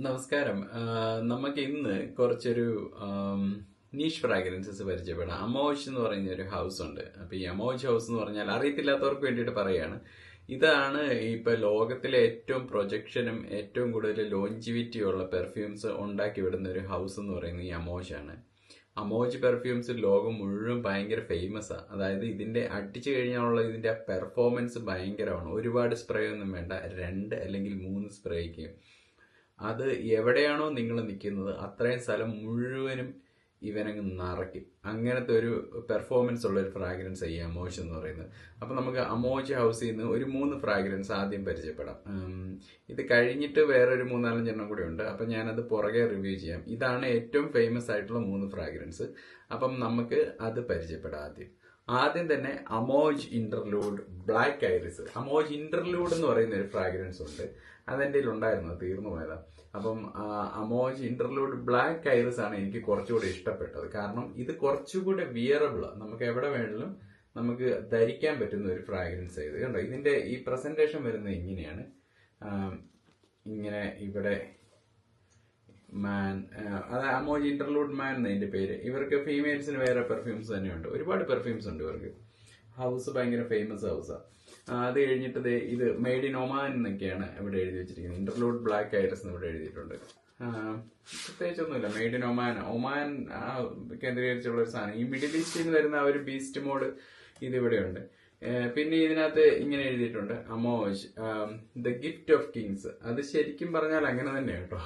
നമസ്കാരം. നമുക്ക് ഇന്ന് കുറച്ചൊരു നീഷ് ഫ്രാഗ്രൻസസ് പരിചയപ്പെടാം. അമോജ് എന്ന് പറയുന്ന ഒരു ഹൗസ് ഉണ്ട്. അപ്പൊ ഈ അമോജ് ഹൗസ് എന്ന് പറഞ്ഞാൽ അറിയത്തില്ലാത്തവർക്ക് വേണ്ടിയിട്ട് പറയാണ്. ഇതാണ് ഇപ്പൊ ലോകത്തിലെ ഏറ്റവും പ്രൊജക്ഷനും ഏറ്റവും കൂടുതൽ ലോഞ്ചിവിറ്റി ഉള്ള പെർഫ്യൂംസ് ഉണ്ടാക്കി വിടുന്ന ഒരു ഹൗസ് എന്ന് പറയുന്നത് ഈ അമോജ് ആണ്. അമോജ് പെർഫ്യൂംസ് ലോകം മുഴുവൻ ഭയങ്കര ഫേമസ് ആണ്. അതായത് ഇതിന്റെ അടിച്ചു കഴിഞ്ഞാലുള്ള ഇതിന്റെ പെർഫോമൻസ് ഭയങ്കരമാണ്. ഒരുപാട് സ്പ്രേ ഒന്നും വേണ്ട, 2 അല്ലെങ്കിൽ 3 സ്പ്രേക്ക് അത് എവിടെയാണോ നിങ്ങൾ നിൽക്കുന്നത് അത്രയും സ്ഥലം മുഴുവനും ഇവനങ്ങ് നിറയ്ക്കും. അങ്ങനത്തെ ഒരു പെർഫോമൻസ് ഉള്ള ഒരു ഫ്രാഗ്രൻസ് ഈ അമോജ് എന്ന് പറയുന്നത്. അപ്പൊ നമുക്ക് അമോജ് ഹൗസിൽ നിന്ന് ഒരു 3 ഫ്രാഗ്രൻസ് ആദ്യം പരിചയപ്പെടാം. ഇത് കഴിഞ്ഞിട്ട് വേറൊരു 3-4 കൂടെ ഉണ്ട്. അപ്പൊ ഞാനത് പുറകെ റിവ്യൂ ചെയ്യാം. ഇതാണ് ഏറ്റവും ഫേമസ് ആയിട്ടുള്ള 3 ഫ്രാഗ്രൻസ്. അപ്പം നമുക്ക് അത് പരിചയപ്പെടാം. ആദ്യം തന്നെ Amoj interlude black iris. Amoj interlude എന്ന് പറയുന്ന ഒരു ഫ്രാഗ്രൻസ് ഉണ്ട്. അതെന്റെ ഉണ്ടായിരുന്നു, തീർന്നു പോയതാ. അപ്പം അമോജ് ഇന്റർലൂഡ് ബ്ലാക്ക് ഐറിസ് ആണ് എനിക്ക് കുറച്ചുകൂടി ഇഷ്ടപ്പെട്ടത്. കാരണം ഇത് കുറച്ചുകൂടി വിയറബിൾ, നമുക്ക് എവിടെ വേണമെങ്കിലും നമുക്ക് ധരിക്കാൻ പറ്റുന്ന ഒരു ഫ്രാഗ്രൻസ് ഇത് കണ്ടോ. ഇതിന്റെ ഈ പ്രസന്റേഷൻ വരുന്നത് ഇങ്ങനെയാണ്. ഇങ്ങനെ ഇവിടെ മാൻ, അത് അമോജ് ഇന്റർലൂഡ് മാൻ എന്നതിന്റെ പേര്. ഇവർക്ക് ഫീമെയിൽസിന് വേറെ പെർഫ്യൂംസ് തന്നെയുണ്ട്, ഒരുപാട് പെർഫ്യൂംസ് ഉണ്ട് ഇവർക്ക്. ഹൗസ് ഭയങ്കര ഫേമസ് ഹൗസാണ്. അത് കഴിഞ്ഞിട്ട് ഇത് മെയ്ഡ് ഇൻ ഒമാൻ എന്നൊക്കെയാണ് ഇവിടെ എഴുതി വെച്ചിരിക്കുന്നത്. ഇന്റർലൂഡ് ബ്ലാക്ക് ഐറിസ് എന്ന് ഇവിടെ എഴുതിയിട്ടുണ്ട്. പ്രത്യേകിച്ചൊന്നുമില്ല, മെയ്ഡ് ഇൻ ഒമാൻ കേന്ദ്രീകരിച്ചുള്ള ഒരു സാധനം. ഈ മിഡിൽ ഈസ്റ്റിൽ നിന്ന് വരുന്ന ആ ഒരു ബീസ്റ്റ് മോഡ് ഇതിവിടെയുണ്ട്. പിന്നെ ഇതിനകത്ത് ഇങ്ങനെ എഴുതിയിട്ടുണ്ട് Amoj the gift of Kings. അത് ശരിക്കും പറഞ്ഞാൽ അങ്ങനെ തന്നെ കേട്ടോ,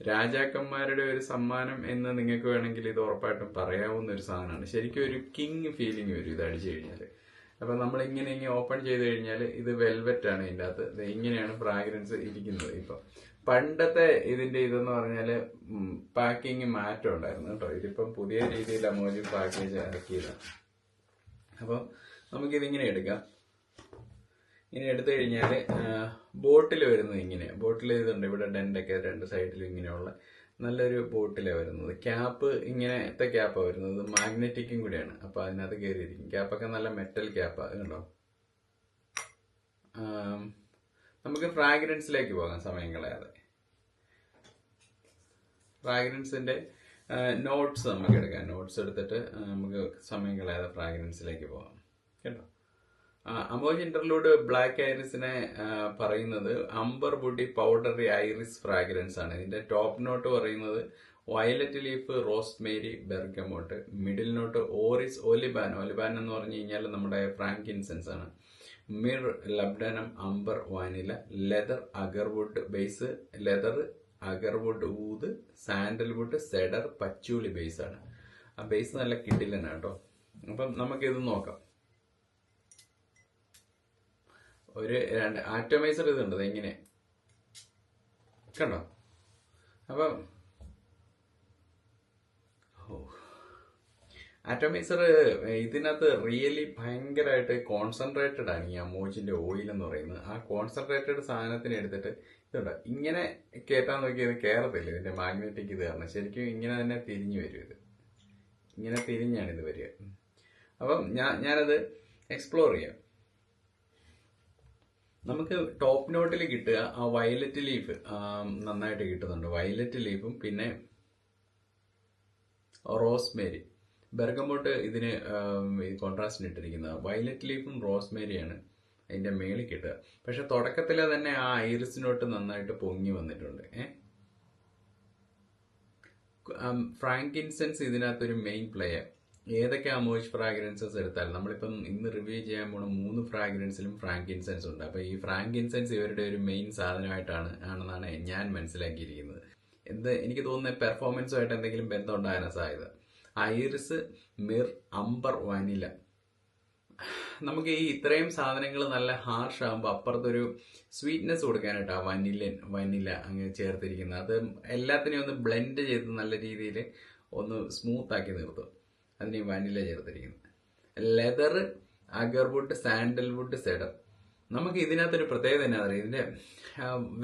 രാജാക്കന്മാരുടെ ഒരു സമ്മാനം എന്ന് നിങ്ങൾക്ക് വേണമെങ്കിൽ ഇത് ഉറപ്പായിട്ടും പറയാവുന്ന ഒരു സാധനമാണ്. ശരിക്കും ഒരു കിങ് ഫീലിംഗ് വരും ഇത് അടിച്ചു കഴിഞ്ഞാൽ. അപ്പൊ നമ്മൾ ഇങ്ങനെ ഓപ്പൺ ചെയ്ത് കഴിഞ്ഞാൽ ഇത് വെൽവെറ്റ് ആണ്. ഇതിൻ്റെ അകത്ത് ഇങ്ങനെയാണ് ഫ്രാഗ്രൻസ് ഇരിക്കുന്നത്. ഇപ്പൊ പണ്ടത്തെ ഇതിന്റെ ഇതെന്ന് പറഞ്ഞാല് പാക്കിങ് മാറ്റം ഉണ്ടായിരുന്നു കേട്ടോ. ഇതിപ്പം പുതിയ രീതിയിൽ അമോജ് പാക്കേജ് ഇറക്കിയതാണ്. അപ്പം നമുക്കിതിങ്ങനെ എടുക്കാം. ഇങ്ങനെ എടുത്തു കഴിഞ്ഞാൽ ബോട്ടിൽ വരുന്നത് ഇങ്ങനെ. ബോട്ടിൽ ഇതുണ്ട്, ഇവിടെ ഡെൻഡൊക്കെ 2 സൈഡിലും ഇങ്ങനെയുള്ള നല്ലൊരു ബോട്ടിലാണ് വരുന്നത്. ക്യാപ്പ് ഇങ്ങനത്തെ ക്യാപ്പാണ് വരുന്നത്, മാഗ്നറ്റിക്കും കൂടിയാണ്. അപ്പൊ അതിനകത്ത് കയറിയിരിക്കും. ക്യാപ്പൊക്കെ നല്ല മെറ്റൽ ക്യാപ്പാണ് കണ്ടോ. നമുക്ക് ഫ്രാഗ്രൻസിലേക്ക് പോകാം സമയം കളയാതെ. ഫ്രാഗ്രൻസിന്റെ നോട്ട്സ് നമുക്ക് എടുക്കാം. നോട്ട്സ് എടുത്തിട്ട് നമുക്ക് സമയം കളയാതെ ഫ്രാഗ്രൻസിലേക്ക് പോകാം കേട്ടോ. അമോജ് ഇന്റർലൂഡ് ബ്ലാക്ക് ഐറിസിനെ പറയുന്നത് amber woody powdery iris fragrance ആണ്. ഇതിന്റെ ടോപ്പ് നോട്ട് പറയുന്നത് violet leaf, rosemary, bergamot. Middle note orris ഒലിബാൻ. ഒലിബാൻ എന്ന് പറഞ്ഞു കഴിഞ്ഞാൽ നമ്മുടെ ഫ്രാങ്കിൻസെൻസ് ആണ്. Myrrh, labdanum, amber, vanilla. Leather, agarwood base. Leather, agarwood ഊത്, സാൻഡൽവുഡ്, സെഡർ, പച്ചൂലി ബേസ് ആണ്. ആ ബേസ് നല്ല കിടിലനാണ് കേട്ടോ. അപ്പം നമുക്കിത് നോക്കാം. ഒരു 2 ആറ്റോമൈസർ ഇതുണ്ട് ഇങ്ങനെ കണ്ടോ. അപ്പം ആറ്റോമൈസർ ഇതിനകത്ത് റിയലി ഭയങ്കരമായിട്ട് കോൺസെൻട്രേറ്റഡ് ആണ് ഈ അമോജിന്റെ ഓയിൽ എന്ന് പറയുന്നത്. ആ കോൺസെൻട്രേറ്റഡ് സാധനത്തിന് എടുത്തിട്ട് ഇതുണ്ട് ഇങ്ങനെ കയറ്റാൻ നോക്കിയത് കയറത്തില്ല. ഇതിന്റെ മാഗ്നറ്റിക് ഇത് കാരണം ശരിക്കും ഇങ്ങനെ തന്നെ തിരിഞ്ഞു വരും. ഇത് ഇങ്ങനെ തിരിഞ്ഞാണ് ഇത് വരിക. അപ്പം ഞാനത് എക്സ്പ്ലോർ ചെയ്യാം. നമുക്ക് ടോപ്പ് നോട്ടിൽ കിട്ടുക ആ വയലറ്റ് ലീഫ് നന്നായിട്ട് കിട്ടുന്നുണ്ട്. വയലറ്റ് ലീഫും പിന്നെ റോസ്മേരി. ബെർഗമോട്ട് ഇതിന് കോൺട്രാസ്റ്റിന് ഇട്ടിരിക്കുന്നത്. വയലറ്റ് ലീഫും റോസ്മേരിയാണ് അതിന്റെ മേളിൽ കിട്ടുക. പക്ഷെ തുടക്കത്തിലെ തന്നെ ആ ഐറിസിനോട്ട് നന്നായിട്ട് പൊങ്ങി വന്നിട്ടുണ്ട്. ഫ്രാങ്കിൻസെൻസ് ഇതിനകത്തൊരു മെയിൻ പ്ലെയർ. ഏതൊക്കെ അമോജ് ഫ്രാഗ്രൻസസ് എടുത്താലും നമ്മളിപ്പം ഇന്ന് റിവ്യൂ ചെയ്യാൻ പോണ 3 ഫ്രാഗ്രൻസിലും ഫ്രാങ്കിൻസെൻസ് ഉണ്ട്. അപ്പൊ ഈ ഫ്രാങ്കിൻസെൻസ് ഇവരുടെ ഒരു മെയിൻ സാധനമാണെന്നാണ് ഞാൻ മനസ്സിലാക്കിയിരിക്കുന്നത്. എനിക്ക് തോന്നുന്നത് പെർഫോമൻസുമായിട്ട് എന്തെങ്കിലും ബന്ധം ഉണ്ടാകാനാണ് സാധ്യത. Iris, Mir, Amber, vanilla. നമുക്ക് ഈ ഇത്രയും സാധനങ്ങൾ നല്ല ഹാർഷ് ആകുമ്പോൾ അപ്പുറത്തൊരു സ്വീറ്റ്നെസ് കൊടുക്കാനായിട്ടാണ് വനില അങ്ങ് ചേർത്തിരിക്കുന്നത്. അത് എല്ലാത്തിനെയും ഒന്ന് ബ്ലെൻഡ് ചെയ്ത് നല്ല രീതിയിൽ ഒന്ന് സ്മൂത്ത് ആക്കി നിർത്തും. അതിന് വാനില ചേർത്തിരിക്കുന്നത്. Leather, agarwood, sandalwood, cedar. നമുക്ക് ഇതിനകത്തൊരു പ്രത്യേകത തന്നെ അറിയാം, ഇതിന്റെ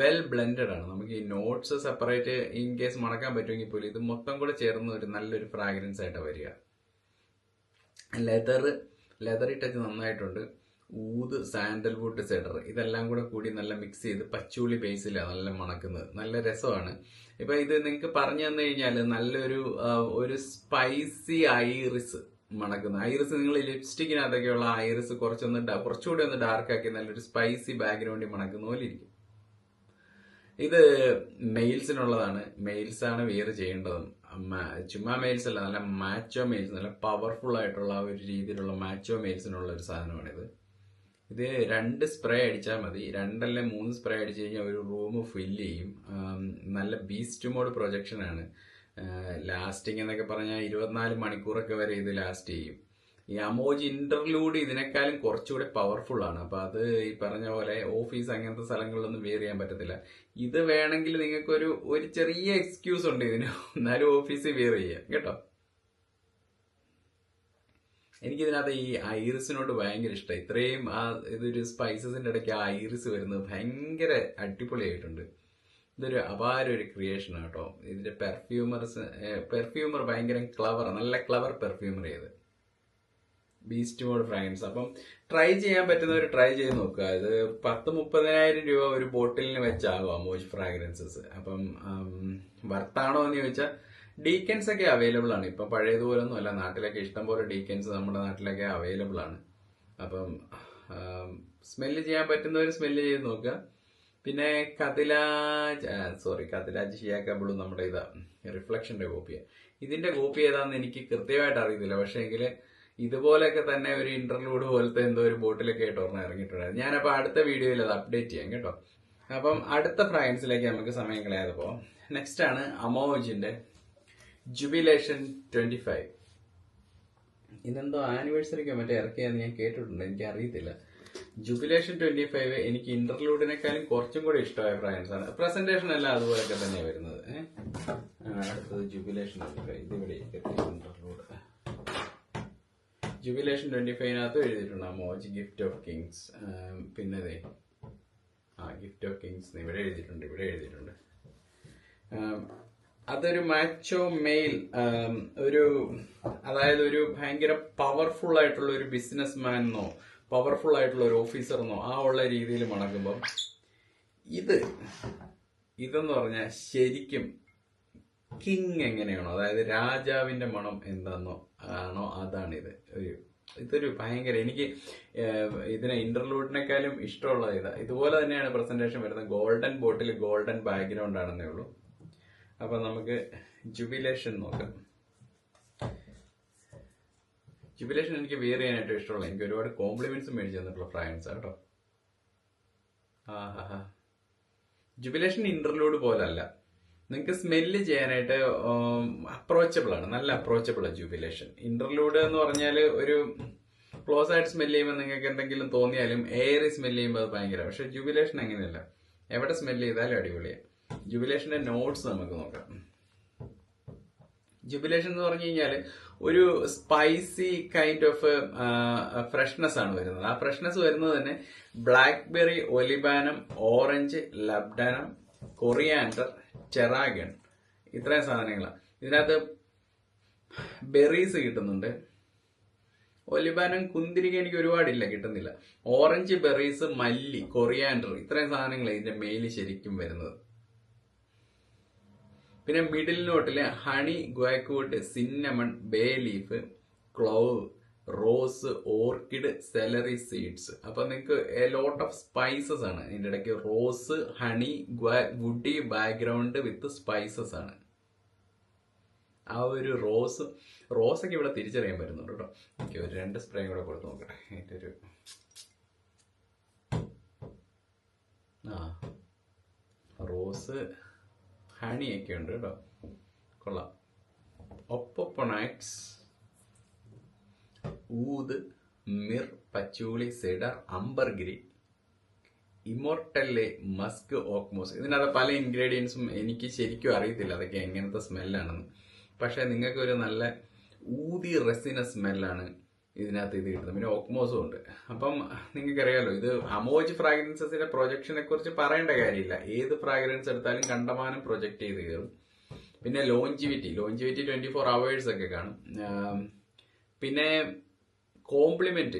വെൽ ബ്ലെൻഡഡ് ആണ്. നമുക്ക് ഈ നോട്ട്സ് സെപ്പറേറ്റ് ഇൻ കേസ് മണക്കാൻ പറ്റുമെങ്കിൽ പോലും ഇത് മൊത്തം കൂടെ ചേർന്ന് ഒരു നല്ലൊരു ഫ്രാഗ്രൻസ് ആയിട്ടാണ് വരിക. ലെതർ ടച്ച് നന്നായിട്ടുണ്ട്. ഊത്, സാൻഡൽവുഡ്, സെഡർ ഇതെല്ലാം കൂടി നല്ല മിക്സ് ചെയ്ത് പച്ചൂളി ബേസിലാണ് നല്ല മണക്കുന്നത്. നല്ല രസമാണ്. ഇപ്പൊ ഇത് നിങ്ങൾക്ക് പറഞ്ഞു തന്നു കഴിഞ്ഞാൽ നല്ലൊരു ഒരു സ്പൈസി ഐറിസ് മണക്കുന്നു. ഐറിസ് നിങ്ങൾ ലിപ്സ്റ്റിക്കിനകത്തൊക്കെയുള്ള ഐറിസ് കുറച്ചുകൂടി ഒന്ന് ഡാർക്ക് ആക്കി നല്ലൊരു സ്പൈസി ബാക്ക്ഗ്രൗണ്ടിൽ മണക്കുന്ന പോലെ ഇരിക്കും. ഇത് മെയിൽസിനുള്ളതാണ്. മെയിൽസ് ആണ് വെയർ ചെയ്യേണ്ടതും. ചുമ്മാ മെയിൽസ് അല്ല, നല്ല മാച്ചോ മെയിൽസ്, നല്ല പവർഫുൾ ആയിട്ടുള്ള ഒരു രീതിയിലുള്ള മാച്ചോ മെയിൽസിനുള്ള ഒരു സാധനമാണിത്. ഇത് 2 സ്പ്രേ അടിച്ചാൽ മതി. 2 അല്ലെങ്കിൽ 3 സ്പ്രേ അടിച്ചു കഴിഞ്ഞാൽ ഒരു റൂം ഫില്ല് ചെയ്യും. നല്ല ബീസ്റ്റ് മോഡ് പ്രൊജക്ഷൻ ആണ്. ലാസ്റ്റിംഗ് എന്നൊക്കെ പറഞ്ഞാൽ 24 മണിക്കൂറൊക്കെ വരെ ഇത് ലാസ്റ്റ് ചെയ്യും. ഈ അമോജി ഇന്റർലൂഡ് ഇതിനേക്കാളും കുറച്ചുകൂടെ പവർഫുൾ ആണ്. അപ്പൊ അത് ഈ പറഞ്ഞ പോലെ ഓഫീസ് അങ്ങനത്തെ സ്ഥലങ്ങളിലൊന്നും വെയർ ചെയ്യാൻ പറ്റത്തില്ല. ഇത് വേണമെങ്കിൽ നിങ്ങൾക്ക് ഒരു ചെറിയ എക്സ്ക്യൂസ് ഉണ്ട് ഇതിന്, എന്നാലും ഓഫീസിൽ വെയർ ചെയ്യാം കേട്ടോ. എനിക്കിതിനകത്ത് ഈ ഐറിസിനോട് ഭയങ്കര ഇഷ്ടം. ഇത്രയും ഇതൊരു സ്പൈസസിന്റെ ഇടയ്ക്ക് ആ ഐറിസ് വരുന്നത് ഭയങ്കര അടിപൊളിയായിട്ടുണ്ട്. ഇതൊരു അപാര ഒരു ക്രിയേഷൻ ആട്ടോ. ഇതിന്റെ പെർഫ്യൂമർ ഭയങ്കര നല്ല ക്ലവർ പെർഫ്യൂമർ ചെയ്ത് ബീസ്റ്റ് മോഡ് ഫ്രാഗ്രൻസ്. അപ്പം ട്രൈ ചെയ്യാൻ പറ്റുന്നവർ ട്രൈ ചെയ്ത് നോക്കുക. ഇത് 10-30,000 രൂപ ഒരു ബോട്ടിലിന് വെച്ചാകും അമോജ് ഫ്രാഗ്രൻസസ്. അപ്പം വർത്താണോ എന്ന് ചോദിച്ചാൽ ഡീക്കൻസ് ഒക്കെ അവൈലബിൾ ആണ്. ഇപ്പം പഴയതുപോലൊന്നും അല്ല, നാട്ടിലൊക്കെ ഇഷ്ടംപോലെ ഡീക്കൻസ് നമ്മുടെ നാട്ടിലൊക്കെ അവൈലബിൾ ആണ്. അപ്പം സ്മെല്ല് ചെയ്യാൻ പറ്റുന്നവർ സ്മെല്ല് ചെയ്ത് നോക്കുക. പിന്നെ കതിലാജ് ഷിയാക്കബിളും നമ്മുടെ ഇതാ റിഫ്ലക്ഷന്റെ കോപ്പിയാണ്. ഇതിന്റെ കോപ്പി ഏതാണെന്ന് എനിക്ക് കൃത്യമായിട്ട് അറിയത്തില്ല. പക്ഷേ എങ്കിൽ ഇതുപോലെയൊക്കെ തന്നെ ഒരു ഇന്റർലൂഡ് പോലത്തെ എന്തോ ഒരു ബോട്ടിലൊക്കെ ആയിട്ട് ഓർമ്മ ഇറങ്ങിയിട്ടുണ്ടായിരുന്നു. ഞാനപ്പോൾ അടുത്ത വീഡിയോയിൽ അത് അപ്ഡേറ്റ് ചെയ്യാം കേട്ടോ. അപ്പം അടുത്ത ഫ്രാഗ്രൻസിലേക്ക് നമുക്ക് സമയം കളയാതെ പോവാം. നെക്സ്റ്റ് ആണ് അമോജിന്റെ ജുബിലേഷൻ 25. ഇതെന്തോ ആനിവേഴ്സറിക്കോ മറ്റേ ഇറക്കിയാന്ന് ഞാൻ കേട്ടിട്ടുണ്ട്, എനിക്ക് അറിയത്തില്ല. ജുബിലേഷൻ 25 എനിക്ക് ഇന്റർലൂഡിനേക്കാളും കുറച്ചും കൂടി ഇഷ്ടമായ ഫ്രാഗ്രൻസ് ആണ്. പ്രസന്റേഷൻ എല്ലാം അതുപോലെയൊക്കെ തന്നെയാണ് വരുന്നത്. അടുത്തത് ജുബിലേഷൻ 25. ഇതിവിടെ ഇന്റർലൂഡ് ജുബിലേഷൻ 25 എഴുതിയിട്ടുണ്ട് അമോജ് ഗിഫ്റ്റ് ഓഫ് കിങ്സ്. പിന്നെ ഗിഫ്റ്റ് ഓഫ് കിങ്സ് ഇവിടെ എഴുതിയിട്ടുണ്ട്. അതൊരു മാച്ചോ മെയിൽ, അതായത് ഒരു ഭയങ്കര പവർഫുൾ ആയിട്ടുള്ള ഒരു ബിസിനസ് മാനെന്നോ പവർഫുൾ ആയിട്ടുള്ള ഒരു ഓഫീസറെന്നോ ഉള്ള രീതിയിൽ മണക്കുമ്പം ഇതെന്ന് പറഞ്ഞാൽ ശരിക്കും കിങ് എങ്ങനെയാണോ, അതായത് രാജാവിന്റെ മണം എന്താണോ അതാണിത്. ഇതൊരു ഭയങ്കര, എനിക്ക് ഇതിനെ ഇന്റർലൂഡിനേക്കാളും ഇഷ്ടമുള്ളത് ഇതുപോലെ തന്നെയാണ് പ്രസന്റേഷൻ വരുന്നത്. ഗോൾഡൻ ബോട്ടിൽ, ഗോൾഡൻ ബാക്ക്ഗ്രൗണ്ട് ആണെന്നേ ഉള്ളൂ. അപ്പൊ നമുക്ക് ജുബിലേഷൻ നോക്കാം. ജുബിലേഷൻ എനിക്ക് വെയർ ചെയ്യാനായിട്ട് ഇഷ്ടമുള്ള, എനിക്ക് ഒരുപാട് കോംപ്ലിമെന്റ്സ് മേടിച്ചു തന്നിട്ടുള്ള ഫ്രാഗ്രൻസ് കേട്ടോ. ജുബിലേഷൻ ഇന്റർലൂഡ് പോലല്ല, നിങ്ങൾക്ക് സ്മെല്ല് ചെയ്യാനായിട്ട് അപ്രോച്ചബിൾ ആണ്, നല്ല അപ്രോച്ചബിൾ ആണ് ജുബിലേഷൻ. ഇന്റർലൂഡ് എന്ന് പറഞ്ഞാൽ ഒരു ക്ലോസ് ആയിട്ട് സ്മെല്ല് ചെയ്യുമ്പോൾ നിങ്ങൾക്ക് എന്തെങ്കിലും തോന്നിയാലും എയറി സ്മെല്ല് ചെയ്യുമ്പോൾ അത് ഭയങ്കര. പക്ഷെ ജുബിലേഷൻ അങ്ങനെയല്ല, എവിടെ സ്മെല്ല് ചെയ്താലും അടിപൊളിയാണ്. ജുബിലേഷന്റെ നോട്ട്സ് നമുക്ക് നോക്കാം. ജുബിലേഷൻ എന്ന് പറഞ്ഞു കഴിഞ്ഞാൽ ഒരു സ്പൈസി കൈൻഡ് ഓഫ് ഫ്രഷ്നെസ് ആണ് വരുന്നത്. ആ ഫ്രഷ്നെസ് വരുന്നത് തന്നെ ബ്ലാക്ക്ബെറി, ഒലിബാനം, ഓറഞ്ച്, ലബ്ഡനം, കൊറിയാൻഡർ, ടെറാഗൺ, ഇത്രയും സാധനങ്ങളാണ്. ഇതിനകത്ത് ബെറീസ് കിട്ടുന്നുണ്ട്. ഒലിബാനം, കുന്തിരിക്ക എനിക്ക് ഒരുപാടില്ല, കിട്ടുന്നില്ല. ഓറഞ്ച്, ബെറീസ്, മല്ലി, കൊറിയാൻഡർ, ഇത്രയും സാധനങ്ങൾ ഇതിന്റെ മെയില് ശരിക്കും വരുന്നത്. പിന്നെ മിഡിൽ നോട്ടില് honey, guaiacwood, cinnamon, bay leaf, clove, rose, orchid, celery seeds. അപ്പൊ നിങ്ങൾക്ക് എ ലോട്ട് ഓഫ് സ്പൈസസ് ആണ് ഇതിന്റെ ഇടയ്ക്ക്. Rose, honey, woody background with spices ആണ്. ആ ഒരു റോസൊക്കെ ഇവിടെ തിരിച്ചറിയാൻ പറ്റുന്നുണ്ട് കേട്ടോ. എനിക്ക് ഒരു 2 സ്പ്രേയും കൂടെ കൊടുത്ത് നോക്കട്ടെ. അതിന്റെ ഒരു റോസ്, ഹണിയൊക്കെ ഉണ്ട് കേട്ടോ, കൊള്ളാം. ഒപ്പൊണൈറ്റ്സ്, ഊത്, മിർ, പച്ചൂളി, സെഡർ, അംബർഗ്രി, ഇമോർട്ടല്ലെ, മസ്ക്, ഓക്മോസ്. ഇതിനകത്ത് പല ഇൻഗ്രീഡിയൻസും എനിക്ക് ശരിക്കും അറിയത്തില്ല അതൊക്കെ എങ്ങനത്തെ സ്മെല്ലാണെന്ന്. പക്ഷെ നിങ്ങൾക്ക് ഒരു നല്ല ഊതി റെസിന സ്മെല്ലാണ് ഇതിനകത്ത് ഇത് കിട്ടുന്നത്. പിന്നെ ഓക്മോസും ഉണ്ട്. അപ്പം നിങ്ങൾക്കറിയാലോ, ഇത് അമോജ് ഫ്രാഗ്രൻസസിന്റെ പ്രൊജക്ഷനെ കുറിച്ച് പറയേണ്ട കാര്യമില്ല. ഏത് ഫ്രാഗ്രൻസ് എടുത്താലും കണ്ടമാനം പ്രൊജക്ട് ചെയ്ത് കയറും. പിന്നെ ലോഞ്ചിവിറ്റി 24 hours ഒക്കെ കാണും. പിന്നെ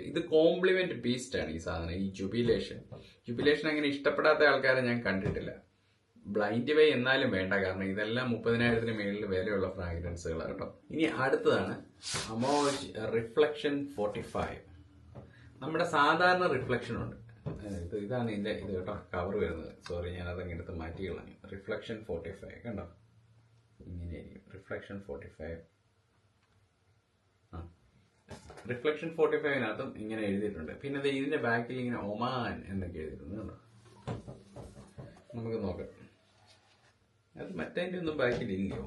ഇത് കോംപ്ലിമെന്റ് ബീസ്റ്റ് ആണ് ഈ സാധനം. ഈ ജുബിലേഷൻ അങ്ങനെ ഇഷ്ടപ്പെടാത്ത ആൾക്കാരെ ഞാൻ കണ്ടിട്ടില്ല. ബ്ലൈൻഡ് വേ എന്നാലും വേണ്ട, കാരണം ഇതെല്ലാം 30,000-ന് മേളിൽ വിലയുള്ള ഫ്രാഗ്രൻസുകളാണ് കേട്ടോ. ഇനി അടുത്തതാണ് അമോജ് റിഫ്ലക്ഷൻ 45. നമ്മുടെ സാധാരണ റിഫ്ലക്ഷൻ ഉണ്ട്, ഇതാണ് ഇതിന്റെ ഇത് കേട്ടോ, കവർ വരുന്നത്. സോറി, ഞാൻ അതങ്ങ് എടുത്ത് മാറ്റി കളഞ്ഞു. റിഫ്ലക്ഷൻ 45 കണ്ടോ, ഇങ്ങനെയായിരിക്കും റിഫ്ലക്ഷൻ 45. റിഫ്ലക്ഷൻ 45-നകത്തും ഇങ്ങനെ എഴുതിയിട്ടുണ്ട്. പിന്നെ ഇതിന്റെ ബാക്കിൽ ഇങ്ങനെ ഒമാൻ എന്നൊക്കെ എഴുതിയിട്ടുണ്ട് കേട്ടോ. നമുക്ക് നോക്കാം. അത് മറ്റേന്റെ ഒന്നും ബാക്കിലില്ലയോ?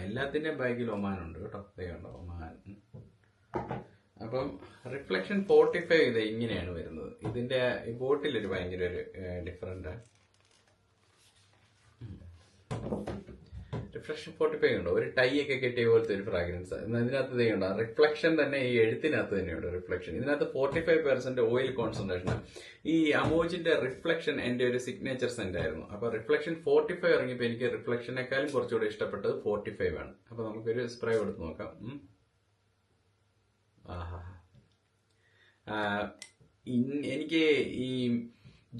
എല്ലാത്തിന്റെയും ബാക്കിൽ ഒമാനുണ്ട് കേട്ടോ. കണ്ടോ, ഒമാൻ. അപ്പം റിഫ്ലക്ഷൻ 45 ഇത് ഇങ്ങനെയാണ് വരുന്നത്. ഇതിന്റെ ബോട്ടിലൊരു ഭയങ്കര ഒരു ഡിഫറൻറ്റ്. റിഫ്ലക്ഷൻ 45 ഉണ്ടോ, ഒരു ടൈ ഒക്കെ കെട്ടിയ പോലത്തെ ഒരു ഫ്രാഗ്രൻസ്. ഇതിനകത്ത് ഇതുണ്ടോ, റിഫ്ലക്ഷൻ തന്നെ ഈ എഴുത്തിനകത്ത് തന്നെയുണ്ട് റിഫ്ലക്ഷൻ. ഇതിനകത്ത് 45% ഓയിൽ കോൺസെൻട്രേഷൻ. ഈ അമോജിന്റെ റിഫ്ലക്ഷൻ എന്റെ ഒരു സിഗ്നേച്ചർ സെന്റ് ആയിരുന്നു. അപ്പൊ റിഫ്ലക്ഷൻ 45 ഇറങ്ങിയപ്പോ എനിക്ക് റിഫ്ലക്ഷനേക്കാളും കുറച്ചുകൂടെ ഇഷ്ടപ്പെട്ടത് 45 ആണ്. അപ്പൊ നമുക്കൊരു സ്പ്രേ കൊടുത്ത് നോക്കാം. എനിക്ക് ഈ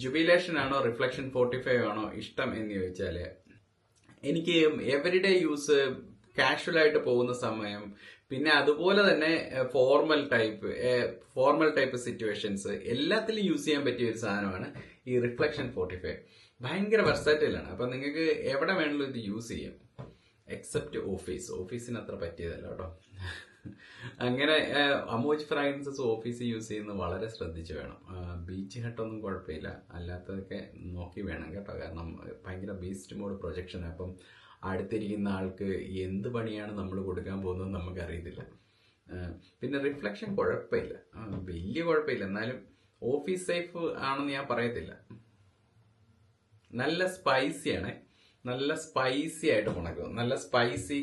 ജുബിലേഷൻ ആണോ റിഫ്ലക്ഷൻ 45 ആണോ ഇഷ്ടം എന്ന് ചോദിച്ചാല്, എനിക്ക് എവരിഡേ യൂസ്, കാഷ്വൽ ആയിട്ട് പോകുന്ന സമയം, പിന്നെ അതുപോലെ തന്നെ ഫോർമൽ ടൈപ്പ് സിറ്റുവേഷൻസ് എല്ലാത്തിലും യൂസ് ചെയ്യാൻ പറ്റിയ ഒരു സാധനമാണ് ഈ റിഫ്ലക്ഷൻ 45. ഭയങ്കര വെർസാറ്റൈലാണ്. അപ്പൊ നിങ്ങൾക്ക് എവിടെ വേണമെങ്കിലും ഇത് യൂസ് ചെയ്യാം, എക്സെപ്റ്റ് ഓഫീസിന് അത്ര പറ്റിയതല്ല കേട്ടോ. അങ്ങനെ അമോജ് ഫ്രാഗ്രൻസസ് ഓഫീസിൽ യൂസ് ചെയ്യുന്നത് വളരെ ശ്രദ്ധിച്ച് വേണം. ബീച്ച് ഹട്ടൊന്നും കുഴപ്പമില്ല, അല്ലാത്തതൊക്കെ നോക്കി വേണം കേട്ടോ. കാരണം ഭയങ്കര ബീസ്റ്റ് മോഡ് പ്രൊജക്ഷൻ. അപ്പം അടുത്തിരിക്കുന്ന ആൾക്ക് എന്ത് പണിയാണ് നമ്മൾ കൊടുക്കാൻ പോകുന്നത് നമുക്ക് അറിയത്തില്ല. പിന്നെ റിഫ്ലക്ഷൻ കുഴപ്പമില്ല, വലിയ കുഴപ്പമില്ല. എന്നാലും ഓഫീസ് സേഫ് ആണെന്ന് ഞാൻ പറയത്തില്ല. നല്ല സ്പൈസിയാണ്, നല്ല സ്പൈസി ആയിട്ട് മുണക്കും. നല്ല സ്പൈസി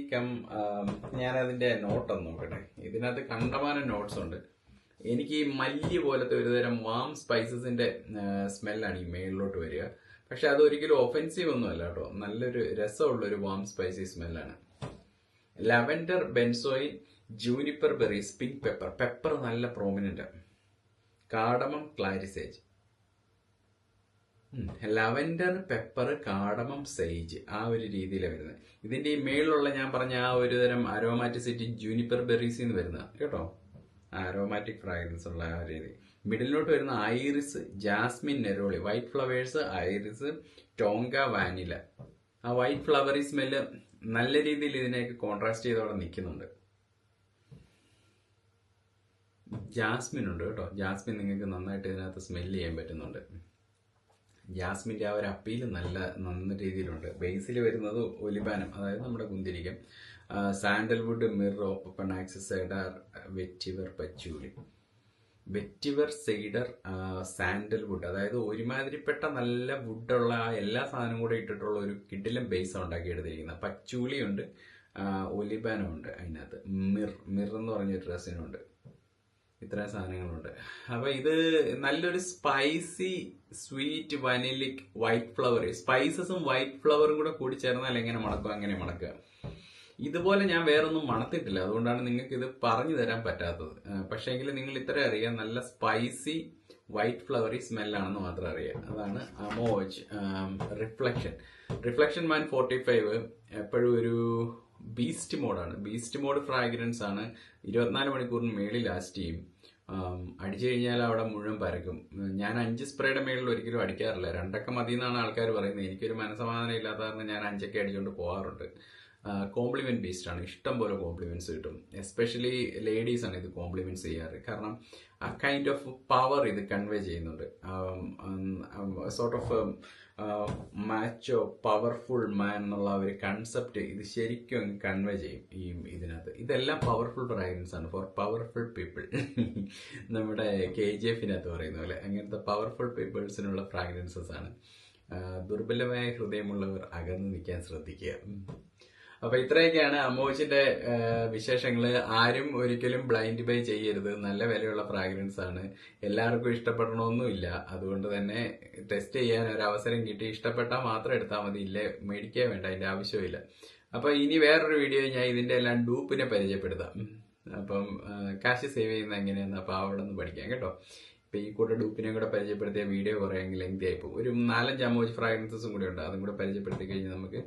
ഞാൻ അതിന്റെ നോട്ടൊന്ന് നോക്കട്ടെ. ഇതിനകത്ത് കണ്ടമാനം നോട്ട്സ് ഉണ്ട്. എനിക്ക് ഈ മല്ലി പോലത്തെ ഒരുതരം വാം സ്പൈസസിന്റെ സ്മെല്ലാണ് ഈ മേളിലോട്ട് വരിക. പക്ഷെ അതൊരിക്കലും ഒഫെൻസീവ് ഒന്നും അല്ല കേട്ടോ. നല്ലൊരു രസമുള്ള ഒരു വാം സ്പൈസി സ്മെല്ലാണ്. Lavender, benzoin, juniper berries, pink pepper നല്ല prominent, cardamom, clary sage. Lavender, pepper, cardamom, sage, ആ ഒരു രീതിയിലാണ് വരുന്നത്. ഇതിന്റെ ഈ മേളിലുള്ള ഞാൻ പറഞ്ഞ ആ ഒരു തരം അരോമാറ്റിസിറ്റി ജൂനിപ്പർ ബെറീസിൽ നിന്ന് വരുന്ന കേട്ടോ, അരോമാറ്റിക് ഫ്രാഗ്രൻസ് ഉള്ള ആ രീതി. മിഡിലോട്ട് വരുന്ന iris, jasmine, neroli, white flowers, iris, tonka, vanilla. ആ വൈറ്റ് ഫ്ലവറി സ്മെല്ല് നല്ല രീതിയിൽ ഇതിനെയൊക്കെ കോൺട്രാസ്റ്റ് ചെയ്ത് അവിടെ നിൽക്കുന്നുണ്ട്. ജാസ്മിൻ ഉണ്ട് കേട്ടോ. ജാസ്മിൻ നിങ്ങൾക്ക് നന്നായിട്ട് ഇതിനകത്ത് സ്മെല്ല് ചെയ്യാൻ പറ്റുന്നുണ്ട്. ജാസ്മിന്റെ ആ ഒരു അപ്പീൽ നല്ല രീതിയിലുണ്ട്. ബേസിൽ വരുന്നത് ഒലിബാനം, അതായത് നമ്മുടെ കുന്തിരിക്കം, sandalwood, myrrh, opopanax, cedar, vetiver, patchouli. Vetiver, cedar, sandalwood, അതായത് ഒരുമാതിരിപ്പെട്ട നല്ല വുഡുള്ള എല്ലാ സാധനവും കൂടെ ഇട്ടിട്ടുള്ള ഒരു കിഡിലും ബേസാണ് ഉണ്ടാക്കിയെടുത്തിരിക്കുന്നത്. പച്ചൂലി ഉണ്ട്, ഒലിബാനം ഉണ്ട് അതിനകത്ത്. മിർ എന്ന് പറഞ്ഞൊരു റെസിനുണ്ട്. ഇത്രയും സാധനങ്ങളുണ്ട്. അപ്പൊ ഇത് നല്ലൊരു spicy, sweet, vanillic, white flower. സ്പൈസസും വൈറ്റ് ഫ്ലവറും കൂടെ കൂടി ചേർന്നാൽ എങ്ങനെ മണക്കും അങ്ങനെ മണക്കുക. ഇതുപോലെ ഞാൻ വേറൊന്നും മണത്തിട്ടില്ല, അതുകൊണ്ടാണ് നിങ്ങൾക്ക് ഇത് പറഞ്ഞു തരാൻ പറ്റാത്തത്. പക്ഷേങ്കിൽ നിങ്ങൾ ഇത്ര അറിയാം, നല്ല സ്പൈസി വൈറ്റ് ഫ്ലവറി സ്മെല്ലാണെന്ന് മാത്രം അറിയാം. അതാണ് അമോജ് റിഫ്ലക്ഷൻ മാൻ 45 എപ്പോഴും ഒരു ബീസ്റ്റ് മോഡാണ്. ബീസ്റ്റ് മോഡ് ഫ്രാഗ്രൻസ് ആണ്. 24 മണിക്കൂറിന് മേളിൽ ലാസ്റ്റ് ചെയ്യും. അടിച്ചു കഴിഞ്ഞാൽ അവിടെ മുഴുവൻ പരക്കും. ഞാൻ 5 സ്പ്രേയുടെ മേളിൽ ഒരിക്കലും അടിക്കാറില്ല. 2 മതി എന്നാണ് ആൾക്കാർ പറയുന്നത്. എനിക്കൊരു മനസ്സമാധാനം ഇല്ലാത്ത കാരണം ഞാൻ 5 അടിച്ചുകൊണ്ട് പോകാറുണ്ട്. കോംപ്ലിമെന്റ് ബേസ്ഡ് ആണ്. ഇഷ്ടം പോലെ കോംപ്ലിമെന്റ്സ് കിട്ടും. എസ്പെഷ്യലി ലേഡീസ് ആണ് ഇത് കോംപ്ലിമെന്റ്സ് ചെയ്യാറ്. കാരണം ആ കൈൻഡ് ഓഫ് പവർ ഇത് കൺവേ ചെയ്യുന്നുണ്ട്. സോർട്ട് ഓഫ് മാച്ചോ പവർഫുൾ മാൻ എന്നുള്ള ഒരു കൺസെപ്റ്റ് ഇത് ശരിക്കും കൺവേ ചെയ്യും ഈ ഇതിനകത്ത്. ഇതെല്ലാം പവർഫുൾ ഫ്രാഗ്രൻസ് ആണ്, ഫോർ പവർഫുൾ പീപ്പിൾ. നമ്മുടെ KGF-നകത്ത് പറയുന്ന പോലെ അങ്ങനത്തെ പവർഫുൾ പീപ്പിൾസിനുള്ള ഫ്രാഗ്രൻസസ് ആണ്. ദുർബലമായ ഹൃദയമുള്ളവർ അകന്നു നിൽക്കാൻ ശ്രദ്ധിക്കുക. അപ്പൊ ഇത്രയൊക്കെയാണ് അമോജിന്റെ വിശേഷങ്ങള്. ആരും ഒരിക്കലും ബ്ലൈൻഡ് ബൈ ചെയ്യരുത്. നല്ല വിലയുള്ള ഫ്രാഗ്രൻസ് ആണ്. എല്ലാവർക്കും ഇഷ്ടപ്പെടണമെന്നുമില്ല. അതുകൊണ്ട് തന്നെ ടെസ്റ്റ് ചെയ്യാൻ ഒരു അവസരം കിട്ടി. ഇഷ്ടപ്പെട്ടാൽ മാത്രം എടുത്താൽ മതി, ഇല്ലേ മേടിക്കാൻ വേണ്ട, അതിന്റെ ആവശ്യമില്ല. അപ്പൊ ഇനി വേറൊരു വീഡിയോ ഞാൻ ഇതിന്റെ എല്ലാം ഡൂപ്പിനെ പരിചയപ്പെടുത്താം. അപ്പം കാശ് സേവ് ചെയ്യുന്ന എങ്ങനെയാന്ന് അപ്പോൾ അവിടെ നിന്ന് പഠിക്കാം കേട്ടോ. ഇപ്പം ഈ കൂടെ ഡൂപ്പിനെയും കൂടെ പരിചയപ്പെടുത്തിയ വീഡിയോ കുറേ ലെങ്തി ആയിപ്പോൾ ഒരു 4-5 അമോജ് ഫ്രാഗ്രൻസസും കൂടെ ഉണ്ട്. അതും കൂടെ പരിചയപ്പെടുത്തി കഴിഞ്ഞാൽ നമുക്ക്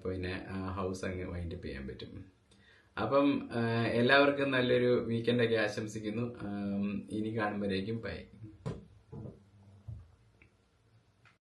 പിന്നെ ഹൗസ് അങ്ങ് വൈൻഡപ്പ് ചെയ്യാൻ പറ്റും. അപ്പം എല്ലാവർക്കും നല്ലൊരു വീക്കെൻഡൊക്കെ ആശംസിക്കുന്നു. ഇനി കാണുമ്പോഴേക്കും ബൈ.